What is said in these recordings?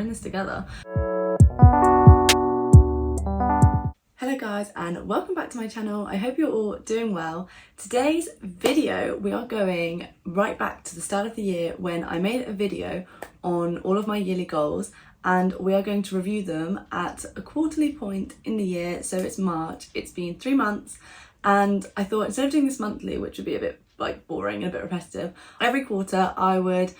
we're in this together. Hello guys, and welcome back to my channel. I hope you're all doing well. Today's video, we are going right back to the start of the year when I made a video on all of my yearly goals, and we are going to review them at a quarterly point in the year. So it's March, it's been 3 months, and I thought instead of doing this monthly, which would be a bit like boring and a bit repetitive, every quarter I would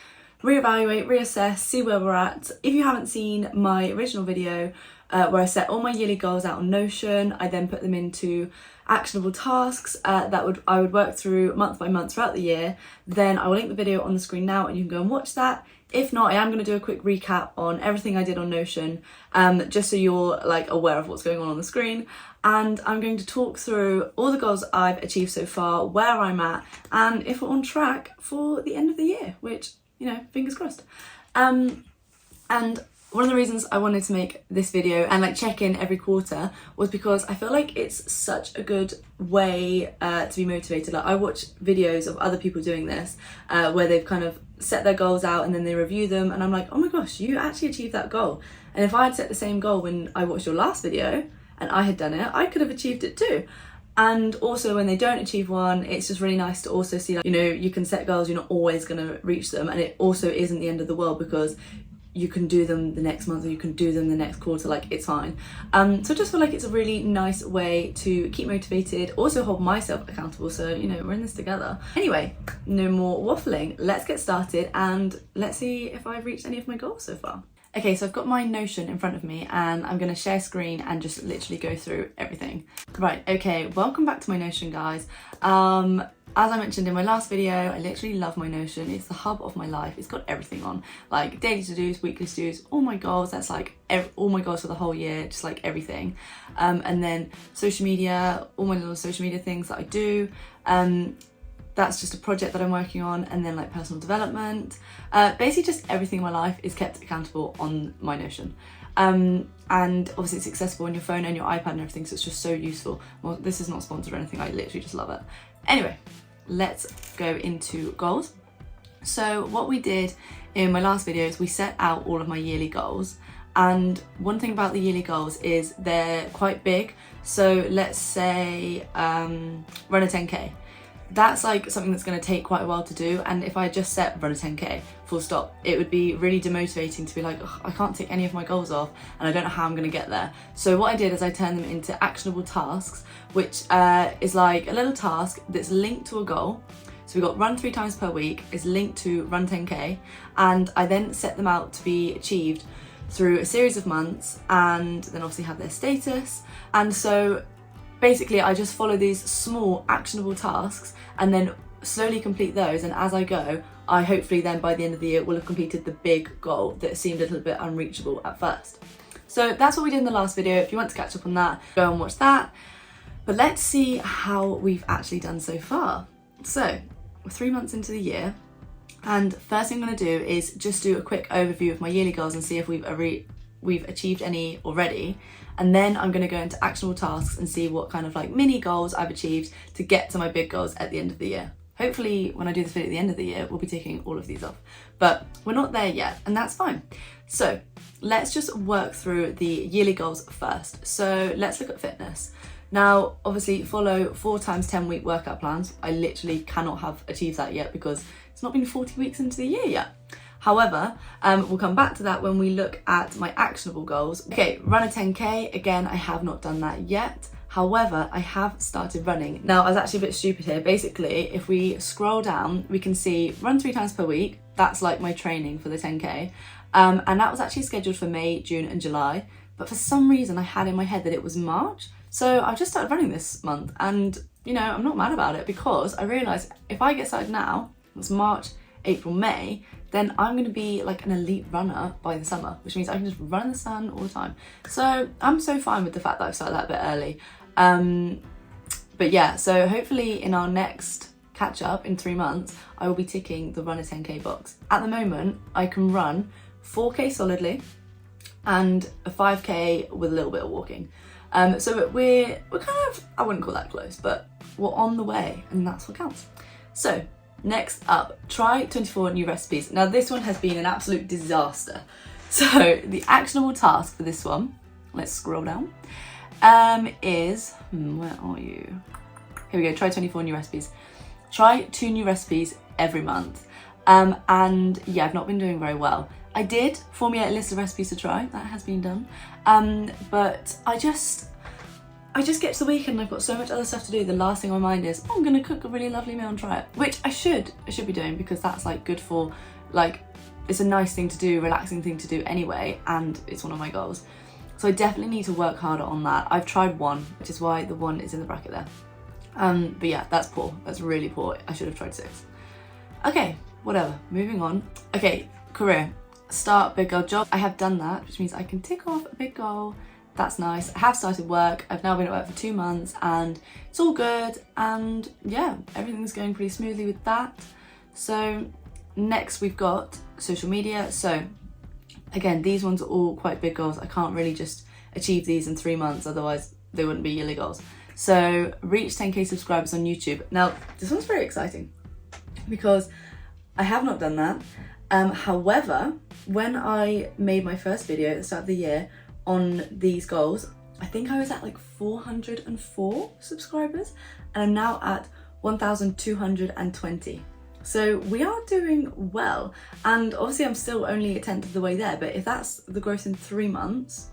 reevaluate, reassess, see where we're at. If you haven't seen my original video where I set all my yearly goals out on Notion, I then put them into actionable tasks that I would work through month by month throughout the year, then I will link the video on the screen now and you can go and watch that. If not, I am going to do a quick recap on everything I did on Notion, just so you're like aware of what's going on the screen. And I'm going to talk through all the goals I've achieved so far, where I'm at, and if we're on track for the end of the year, which, you know, fingers crossed. And one of the reasons I wanted to make this video and like check in every quarter was because I feel like it's such a good way to be motivated. Like I watch videos of other people doing this where they've kind of set their goals out and then they review them, and I'm like, oh my gosh, you actually achieved that goal. And if I had set the same goal when I watched your last video and I had done it, I could have achieved it too. And also when they don't achieve one, it's just really nice to also see, like, you know, you can set goals, you're not always going to reach them, and it also isn't the end of the world because you can do them the next month or you can do them the next quarter, like it's fine. So I just feel like it's a really nice way to keep motivated, also hold myself accountable, so you know, we're in this together. Anyway, no more waffling, let's get started and let's see if I've reached any of my goals so far. Okay, so I've got my Notion in front of me and I'm going to share screen and just literally go through everything. Right, okay, welcome back to my Notion, guys. As I mentioned in my last video, I literally love my Notion. It's the hub of my life. It's got everything on, like daily to-dos, weekly to-dos, all my goals. That's like all my goals for the whole year, just like everything. And then social media, all my little social media things that I do. That's just a project that I'm working on, and then like personal development. Basically just everything in my life is kept accountable on my Notion. And obviously it's accessible on your phone and your iPad and everything, so it's just so useful. Well, this is not sponsored or anything, I literally just love it. Anyway, let's go into goals. So what we did in my last video is we set out all of my yearly goals, and one thing about the yearly goals is they're quite big. So let's say run a 10k. That's like something that's going to take quite a while to do, and if I just set run a 10k full stop, it would be really demotivating to be like, I can't tick any of my goals off and I don't know how I'm going to get there. So what I did is I turned them into actionable tasks, which is like a little task that's linked to a goal. So we got run 3 times per week is linked to run 10k, and I then set them out to be achieved through a series of months and then obviously have their status. And so basically I just follow these small actionable tasks and then slowly complete those, and as I go, I hopefully then by the end of the year will have completed the big goal that seemed a little bit unreachable at first. So that's what we did in the last video. If you want to catch up on that, go and watch that. But let's see how we've actually done so far. So we're 3 months into the year, and first thing I'm going to do is just do a quick overview of my yearly goals and see if we've achieved any already, and then I'm going to go into actionable tasks and see what kind of like mini goals I've achieved to get to my big goals at the end of the year. Hopefully when I do this video at the end of the year, we'll be ticking all of these off, but we're not there yet, and that's fine. So let's just work through the yearly goals first. So let's look at fitness. Now, obviously follow 4 times 10 week workout plans. I literally cannot have achieved that yet because it's not been 40 weeks into the year yet. However, we'll come back to that when we look at my actionable goals. Okay, run a 10k. Again, I have not done that yet. However, I have started running. Now, I was actually a bit stupid here. Basically, if we scroll down, we can see run 3 times per week. That's like my training for the 10k. And that was actually scheduled for May, June and July. But for some reason, I had in my head that it was March. So I've just started running this month, and you know, I'm not mad about it because I realised if I get started now, it's March, April, May, then I'm going to be like an elite runner by the summer, which means I can just run in the sun all the time. So I'm so fine with the fact that I've started that a bit early. But yeah, so hopefully in our next catch up in 3 months, I will be ticking the run a 10k box. At the moment, I can run 4k solidly and a 5k with a little bit of walking. So we're kind of, I wouldn't call that close, but we're on the way, and that's what counts. So next up, try 24 new recipes. Now this one has been an absolute disaster. So the actionable task for this one, let's scroll down, is, where are you? Here we go, try 24 new recipes. Try 2 new recipes every month. And yeah, I've not been doing very well. I did formulate a list of recipes to try, that has been done. But I just get to the weekend and I've got so much other stuff to do. The last thing on my mind is, oh, I'm gonna cook a really lovely meal and try it, which I should be doing, because that's like good for, like, it's a nice thing to do, relaxing thing to do anyway, and it's one of my goals. So I definitely need to work harder on that. I've tried 1, which is why the 1 is in the bracket there. But yeah, that's poor, that's really poor. I should have tried 6. Okay, whatever, moving on. Okay, career, start big goal job. I have done that, which means I can tick off a big goal. That's nice. I have started work. I've now been at work for 2 months and it's all good. And yeah, everything's going pretty smoothly with that. So next we've got social media. So again, these ones are all quite big goals. I can't really just achieve these in 3 months, otherwise they wouldn't be yearly goals. So reach 10k subscribers on YouTube. Now this one's very exciting because I have not done that. However, when I made my first video at the start of the year on these goals, I think I was at like 404 subscribers and I'm now at 1,220. So we are doing well, and obviously I'm still only a tenth of the way there, but if that's the growth in 3 months,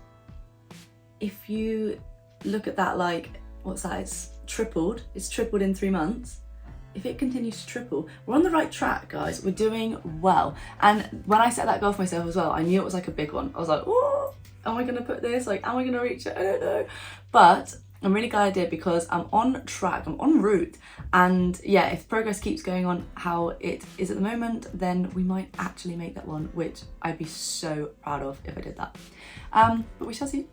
if you look at that, like, what's that, it's tripled in 3 months. If it continues to triple, we're on the right track, guys. We're doing well. And when I set that goal for myself as well, I knew it was like a big one. I was like, oh, am I gonna put this? Like, am I gonna reach it? I don't know. But I'm really glad I did, because I'm on track, I'm en route. And yeah, if progress keeps going on how it is at the moment, then we might actually make that one, which I'd be so proud of if I did that. But we shall see.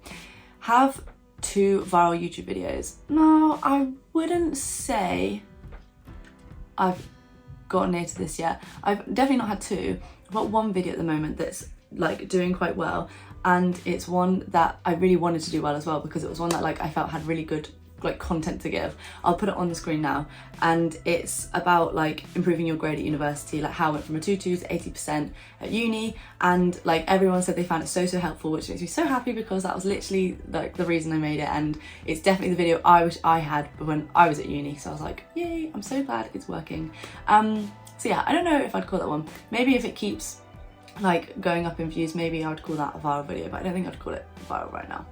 Have 2 viral YouTube videos. No, I wouldn't say I've gotten near to this yet. I've definitely not had 2. I've got 1 video at the moment that's like doing quite well, and it's one that I really wanted to do well as well, because it was one that like I felt had really good like content to give. I'll put it on the screen now, and it's about like improving your grade at university, like how I went from a 2.2 to 80% at uni, and like everyone said they found it so helpful, which makes me so happy, because that was literally like the reason I made it, and it's definitely the video I wish I had when I was at uni. So I was like, yay, I'm so glad it's working. So yeah, I don't know if I'd call that one. Maybe if it keeps like going up in views, maybe I would call that a viral video, but I don't think I'd call it viral right now.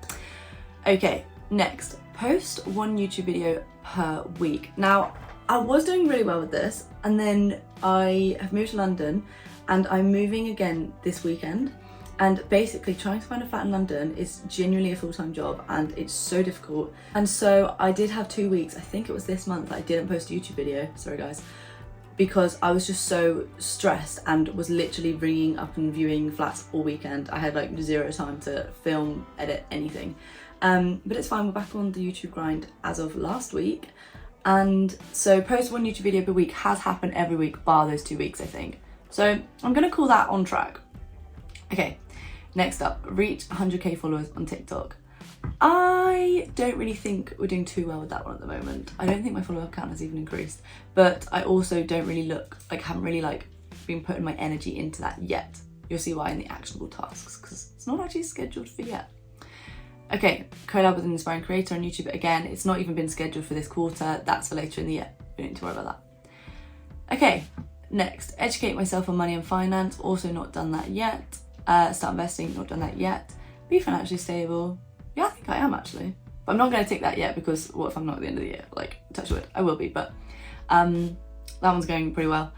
Okay, next, post 1 YouTube video per week. Now, I was doing really well with this, and then I have moved to London, and I'm moving again this weekend, and basically trying to find a flat in London is genuinely a full-time job, and it's so difficult. And so I did have 2 weeks, I think it was this month, that I didn't post a YouTube video, sorry guys, because I was just so stressed and was literally ringing up and viewing flats all weekend. I had like 0 time to film, edit, anything. But it's fine, we're back on the YouTube grind as of last week. And so post 1 YouTube video per week has happened every week, bar those 2 weeks, I think. So I'm gonna call that on track. Okay, next up, reach 100k followers on TikTok. I don't really think we're doing too well with that one at the moment. I don't think my follower count has even increased, but I also don't really haven't really like been putting my energy into that yet. You'll see why in the actionable tasks, because it's not actually scheduled for yet. Okay, collab with an inspiring creator on YouTube. Again, it's not even been scheduled for this quarter. That's for later in the year. We don't need to worry about that. Okay, next, educate myself on money and finance. Also not done that yet. Start investing, not done that yet. Be financially stable. Yeah, I think I am actually. But I'm not going to tick that yet, because what if I'm not at the end of the year? Like, touch wood, I will be, but that one's going pretty well.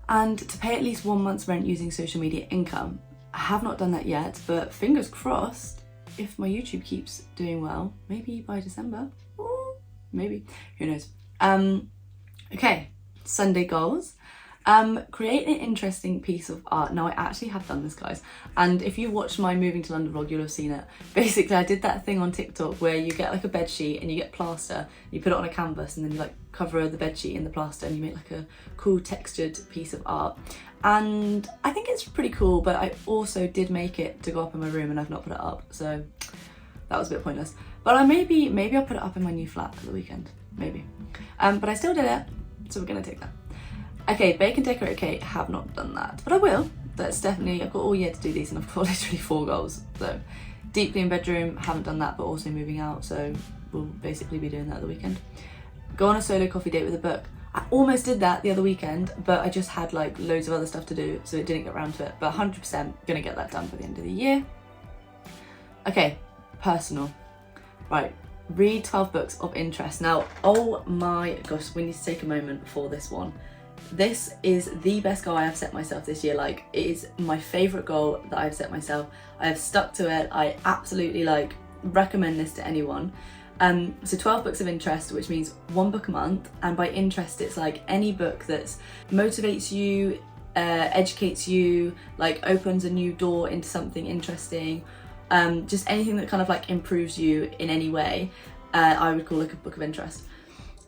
And to pay at least 1 month's rent using social media income. I have not done that yet, but fingers crossed, if my YouTube keeps doing well, maybe by December, or maybe, who knows. Okay, Sunday goals. Create an interesting piece of art. Now I actually have done this, guys, and if you watched my moving to London vlog, you'll have seen it. Basically, I did that thing on TikTok where you get like a bed sheet and you get plaster, you put it on a canvas, and then you like cover the bed sheet in the plaster, and you make like a cool textured piece of art. And I think it's pretty cool, but I also did make it to go up in my room, and I've not put it up, so that was a bit pointless. But maybe I'll put it up in my new flat for the weekend, maybe. But I still did it, so we're gonna take that. Okay, bake and decorate a cake, have not done that, but I will. that's definitely, I've got all year to do these and I've got literally 4 goals. So deep clean bedroom, haven't done that, but also moving out, so we'll basically be doing that at the weekend. Go on a solo coffee date with a book. I almost did that the other weekend, but I just had like loads of other stuff to do, so it didn't get around to it, but 100% gonna get that done by the end of the year. Okay, personal. Right, read 12 books of interest. Now, oh my gosh, we need to take a moment for this one. This is the best goal I have set myself this year. Like, it is my favourite goal that I've set myself. I have stuck to it. I absolutely like recommend this to anyone. So 12 books of interest, which means 1 book a month, and by interest it's like any book that motivates you, educates you, like opens a new door into something interesting, just anything that kind of like improves you in any way, I would call like a book of interest.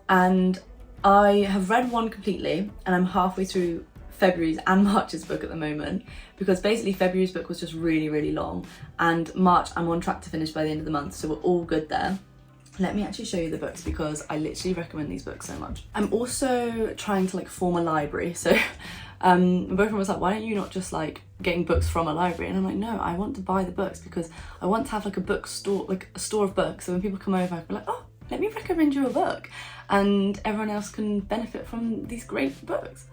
And I have read one completely, and I'm halfway through February's and March's book at the moment, because basically February's book was just really long, and March I'm on track to finish by the end of the month, so we're all good there. Let me actually show you the books, because I literally recommend these books so much. I'm also trying to like form a library, so my boyfriend was like, why don't you not just like getting books from a library? And I'm like, no, I want to buy the books because I want to have like a bookstore, like a store of books, so when people come over I can be like, oh, let me recommend you a book, and everyone else can benefit from these great books.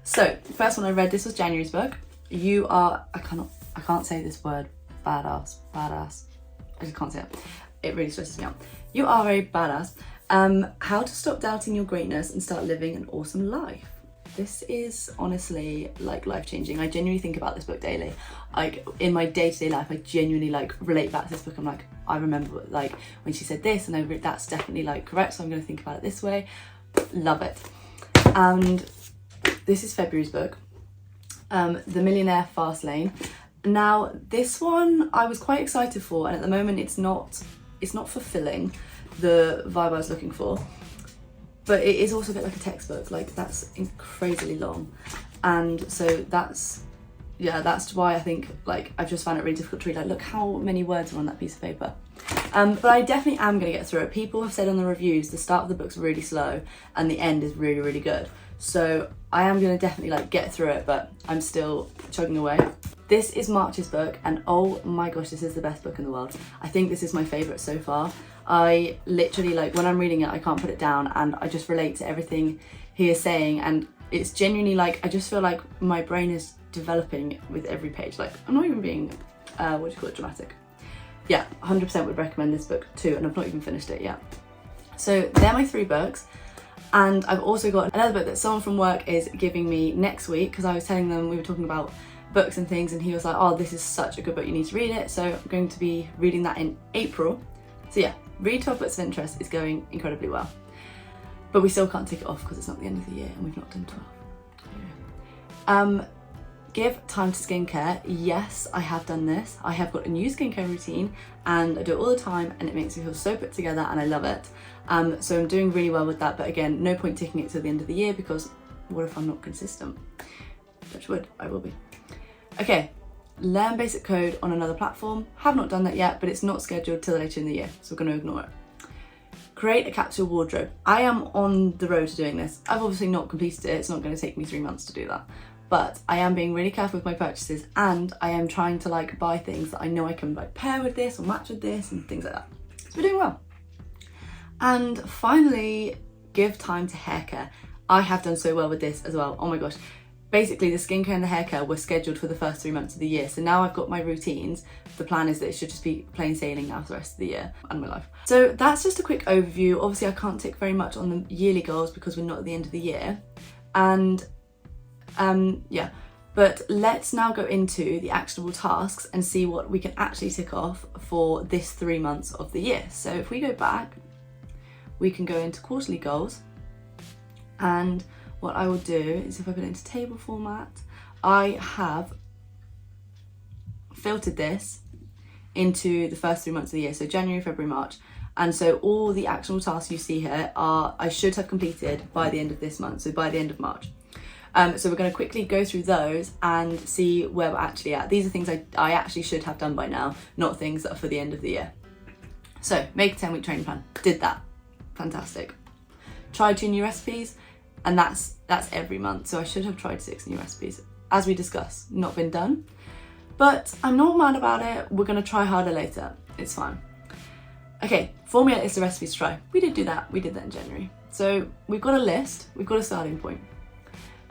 So the first one I read, this was January's book. You are, I can't say this word, badass, I just can't say it. It really stresses me out. You are a badass. How to stop doubting your greatness and start living an awesome life. This is honestly like life-changing. I genuinely think about this book daily. Like in my day-to-day life, I genuinely like relate back to this book. I'm like, I remember like when she said this, and that's definitely like correct, so I'm going to think about it this way. Love it. And this is February's book, The Millionaire Fast Lane. Now this one I was quite excited for, and at the moment it's not fulfilling the vibe I was looking for, but it is also a bit like a textbook. Like that's crazily long, and so that's why I think like I've just found it really difficult to read. Like, look how many words are on that piece of paper. But I definitely am going to get through it. People have said on the reviews the start of the book's really slow and the end is really good, so I am going to definitely like get through it, but I'm still chugging away. This is March's book, and oh my gosh, this is the best book in the world. I think this is my favourite so far. I literally, like, when I'm reading it, I can't put it down, and I just relate to everything he is saying, and it's genuinely like, I just feel like my brain is developing with every page. Like, I'm not even being, what do you call it, dramatic. Yeah, 100% would recommend this book too, and I've not even finished it yet. So they're my 3 books. And I've also got another book that someone from work is giving me next week, because I was telling them, we were talking about books and things, and he was like, oh, this is such a good book, you need to read it. So I'm going to be reading that in April. So yeah, read 12 books of interest is going incredibly well, but we still can't tick it off because it's not the end of the year and we've not done 12. Give time to skincare. Yes, I have done this. I have got a new skincare routine and I do it all the time, and it makes me feel so put together and I love it. So I'm doing really well with that, but again, no point ticking it till the end of the year, because what if I'm not consistent? Touch wood, I will be. Okay, learn basic code on another platform. Have not done that yet, but it's not scheduled till later in the year, so we're going to ignore it. Create a capsule wardrobe. I am on the road to doing this. I've obviously not completed it. It's not going to take me 3 months to do that, but I am being really careful with my purchases, and I am trying to like buy things that I know I can like pair with this or match with this and things like that. So we're doing well. And finally, give time to hair care. I have done so well with this as well. Oh my gosh. Basically, the skincare and the hair care were scheduled for the first 3 months of the year. So now I've got my routines. The plan is that it should just be plain sailing now for the rest of the year and my life. So that's just a quick overview. Obviously, I can't tick very much on the yearly goals because we're not at the end of the year. And yeah, but let's now go into the actionable tasks and see what we can actually tick off for this 3 months of the year. So if we go back, we can go into quarterly goals, and what I will do is, if I put it into table format, I have filtered this into the first 3 months of the year, so January, February, March. And so all the actionable tasks you see here are, I should have completed by the end of this month, so by the end of March. So we're going to quickly go through those and see where we're actually at. These are things I actually should have done by now, not things that are for the end of the year. So make a 10-week training plan. Did that. Fantastic. Try 2 new recipes, and that's every month. So I should have tried 6 new recipes. as we discussed, not been done. But I'm not mad about it. We're gonna try harder later. It's fine. Okay, formulate is the recipe to try. We did do that. We did that in January. So we've got a list. We've got a starting point.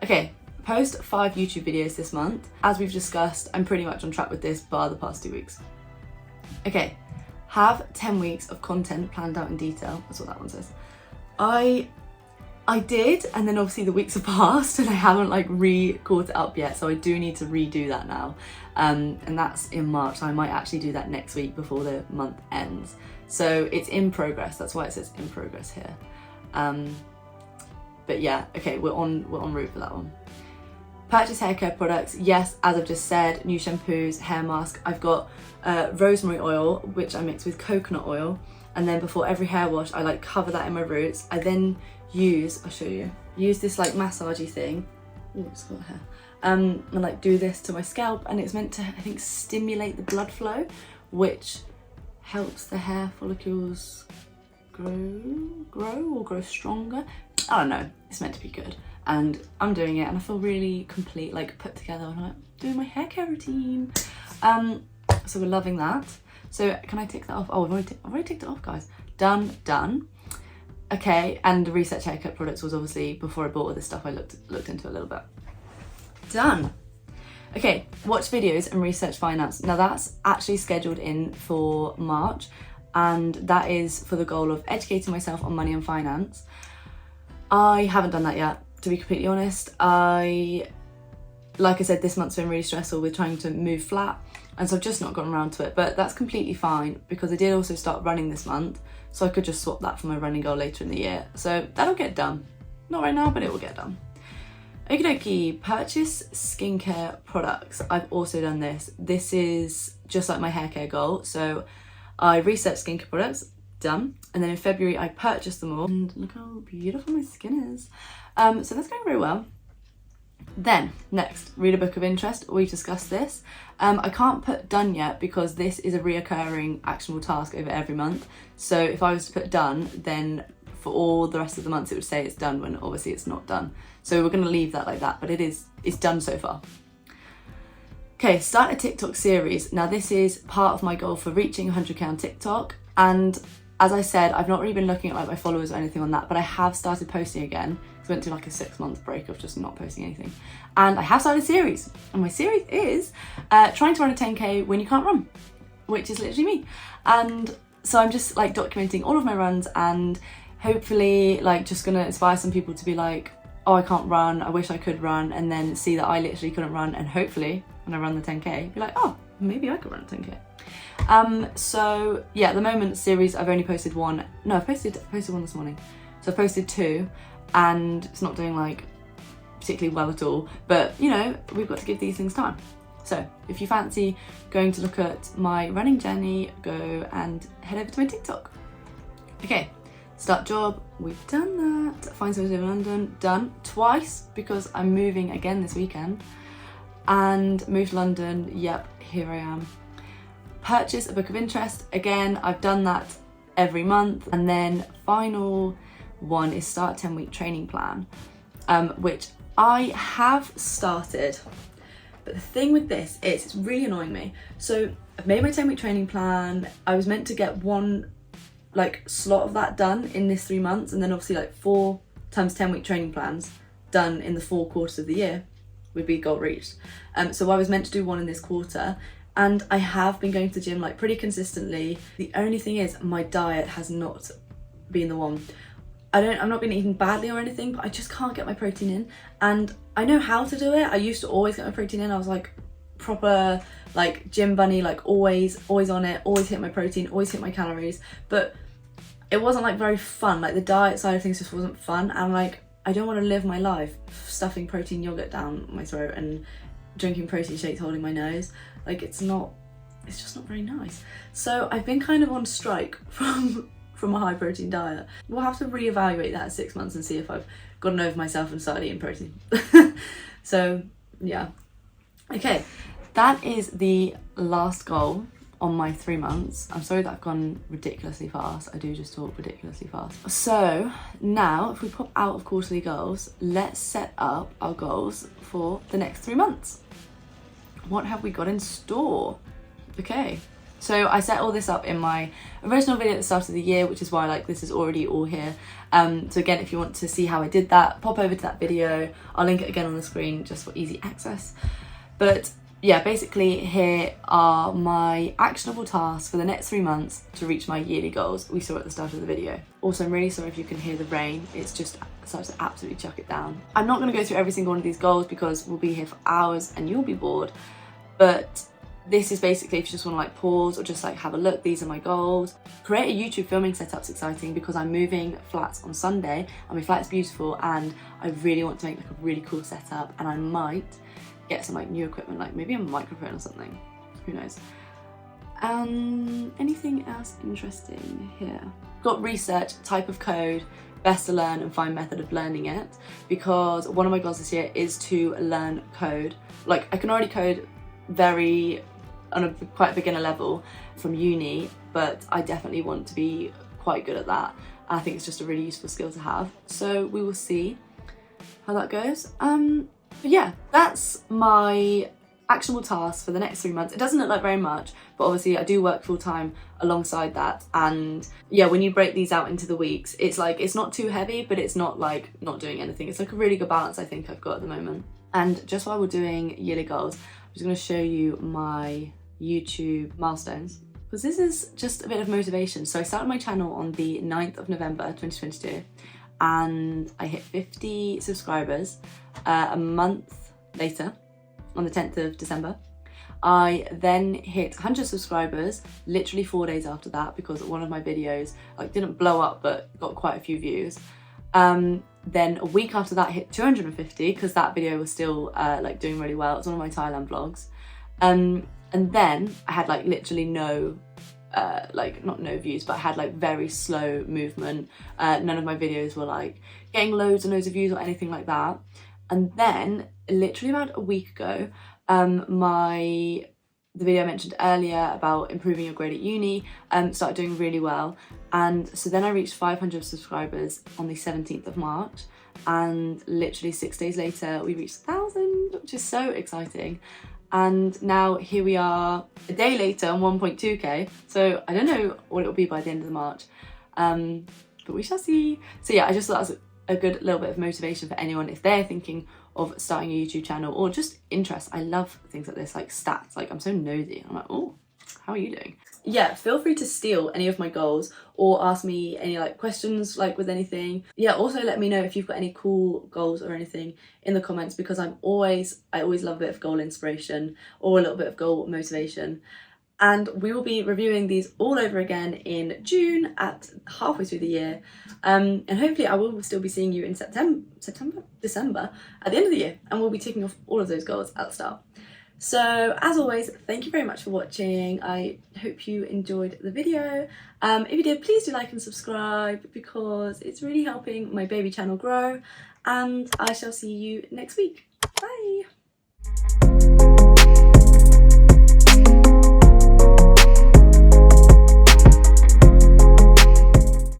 Okay, post 5 YouTube videos this month. As we've discussed, I'm pretty much on track with this bar the past 2 weeks. Okay, have 10 weeks of content planned out in detail. That's what that one says. I did, and then obviously the weeks have passed and I haven't like caught it up yet, so I do need to redo that now. And that's in March, so I might actually do that next week before the month ends. So it's in progress, that's why it says in progress here. But yeah, okay, we're on route for that one. Purchase hair care products. Yes, as I've just said, new shampoos, hair mask. I've got rosemary oil, which I mix with coconut oil. And then before every hair wash, I like cover that in my roots. I then I'll show you, use this like massagey thing. Oh, it's got hair. And like do this to my scalp, and it's meant to, I think, stimulate the blood flow, which helps the hair follicles grow stronger. I don't know, it's meant to be good. And I'm doing it and I feel really complete, like put together, and I'm like doing my hair care routine. So we're loving that. So can I tick that off? Oh, I've already ticked it off, guys. Done. Okay, and research haircut products was obviously before I bought all this stuff. I looked into it a little bit. Done. Okay, watch videos and research finance. Now that's actually scheduled in for March, and that is for the goal of educating myself on money and finance. I haven't done that yet, to be completely honest. Like I said, this month's been really stressful with trying to move flat, and so I've just not gotten around to it, but that's completely fine because I did also start running this month, so I could just swap that for my running goal later in the year. So that'll get done. Not right now, but it will get done. Okie dokie, purchase skincare products. I've also done this. This is just like my hair care goal. So I researched skincare products, done. And then in February, I purchased them all. And look how beautiful my skin is. So that's going very well. Then next, read a book of interest. We discussed this. I can't put done yet because this is a reoccurring actionable task over every month. So if I was to put done, then for all the rest of the months it would say it's done when obviously it's not done. So we're going to leave that like that, but it's done so far. Okay, start a TikTok series. Now this is part of my goal for reaching 100k on TikTok, and as I said, I've not really been looking at like my followers or anything on that, but I have started posting again. I went through like a 6-month break of just not posting anything, and I have started a series, and my series is trying to run a 10k when you can't run, which is literally me. And so I'm just like documenting all of my runs, and hopefully like just gonna inspire some people to be like, oh, I can't run, I wish I could run, and then see that I literally couldn't run, and hopefully when I run the 10k be like, oh, maybe I could run a 10k. So yeah, at the moment series I've only posted one. No, I've posted one this morning, so I've posted 2, and it's not doing like particularly well at all, but you know, we've got to give these things time. So if you fancy going to look at my running journey, go and head over to my TikTok. Okay, start job, we've done that. Find something in London, done twice because I'm moving again this weekend. And move to London, yep, here I am. Purchase a book of interest, again, I've done that every month. And then final one is start 10-week training plan, which I have started. But the thing with this is it's really annoying me. So I've made my 10-week training plan. I was meant to get one like slot of that done in this 3 months, and then obviously like 4 times 10-week training plans done in the 4 quarters of the year would be goal reached. So I was meant to do one in this quarter, and I have been going to the gym like pretty consistently. The only thing is my diet has not been the one. I'm not been eating badly or anything, but I just can't get my protein in, and I know how to do it. I used to always get my protein in. I was like proper like gym bunny, like always on it, always hit my protein, always hit my calories, but it wasn't like very fun. Like the diet side of things just wasn't fun, and like I don't want to live my life stuffing protein yogurt down my throat and drinking protein shakes holding my nose. Like it's just not very nice. So I've been kind of on strike from a high protein diet. We'll have to reevaluate that at 6 months and see if I've gotten over myself and started eating protein. So yeah, okay, that is the last goal on my 3 months. I'm sorry that I've gone ridiculously fast. I do just talk ridiculously fast. So now if we pop out of quarterly goals, let's set up our goals for the next 3 months. What have we got in store? Okay, so I set all this up in my original video at the start of the year, which is why like this is already all here. So again, if you want to see how I did that, pop over to that video. I'll link it again on the screen just for easy access. But yeah, basically here are my actionable tasks for the next 3 months to reach my yearly goals we saw at the start of the video. Also, I'm really sorry if you can hear the rain. It's just starts to absolutely chuck it down. I'm not going to go through every single one of these goals because we'll be here for hours and you'll be bored. But this is basically if you just want to like pause or just like have a look, these are my goals. Create a YouTube filming setup's exciting because I'm moving flats on Sunday and my flat's beautiful and I really want to make like a really cool setup, and I might get some like new equipment, like maybe a microphone or something, who knows. Anything else interesting here? Got research, type of code, best to learn and find method of learning it, because one of my goals this year is to learn code. Like I can already code on a quite beginner level from uni, but I definitely want to be quite good at that. I think it's just a really useful skill to have. So we will see how that goes. But yeah, that's my actionable task for the next 3 months. It doesn't look like very much, but obviously I do work full time alongside that. And yeah, when you break these out into the weeks, it's like, it's not too heavy, but it's not like not doing anything. It's like a really good balance I think I've got at the moment. And just while we're doing yearly goals, I'm just going to show you my YouTube milestones, because this is just a bit of motivation. So I started my channel on the 9th of November 2022 and I hit 50 subscribers a month later on the 10th of December. I then hit 100 subscribers literally 4 days after that because one of my videos like didn't blow up but got quite a few views. Then a week after that hit 250 because that video was still like doing really well. It's one of my Thailand vlogs. And then I had like literally no, like not no views, but I had like very slow movement. None of my videos were like getting loads and loads of views or anything like that. And then literally about a week ago, the video I mentioned earlier about improving your grade at uni started doing really well. And so then I reached 500 subscribers on the 17th of March. And literally 6 days later, we reached 1,000, which is so exciting. And now here we are a day later on 1.2k. So I don't know what it will be by the end of March, but we shall see. So yeah, I just thought that was a good little bit of motivation for anyone if they're thinking of starting a YouTube channel or just interest. I love things like this, like stats. Like I'm so nosy. I'm like, oh, how are you doing? Yeah, feel free to steal any of my goals or ask me any like questions like with anything. Yeah, also let me know if you've got any cool goals or anything in the comments, because I always love a bit of goal inspiration or a little bit of goal motivation. And we will be reviewing these all over again in June at halfway through the year. And hopefully I will still be seeing you in December at the end of the year, and we'll be ticking off all of those goals at the start. So as always, thank you very much for watching. I hope you enjoyed the video. If you did, please do like and subscribe because it's really helping my baby channel grow, and I shall see you next week. Bye.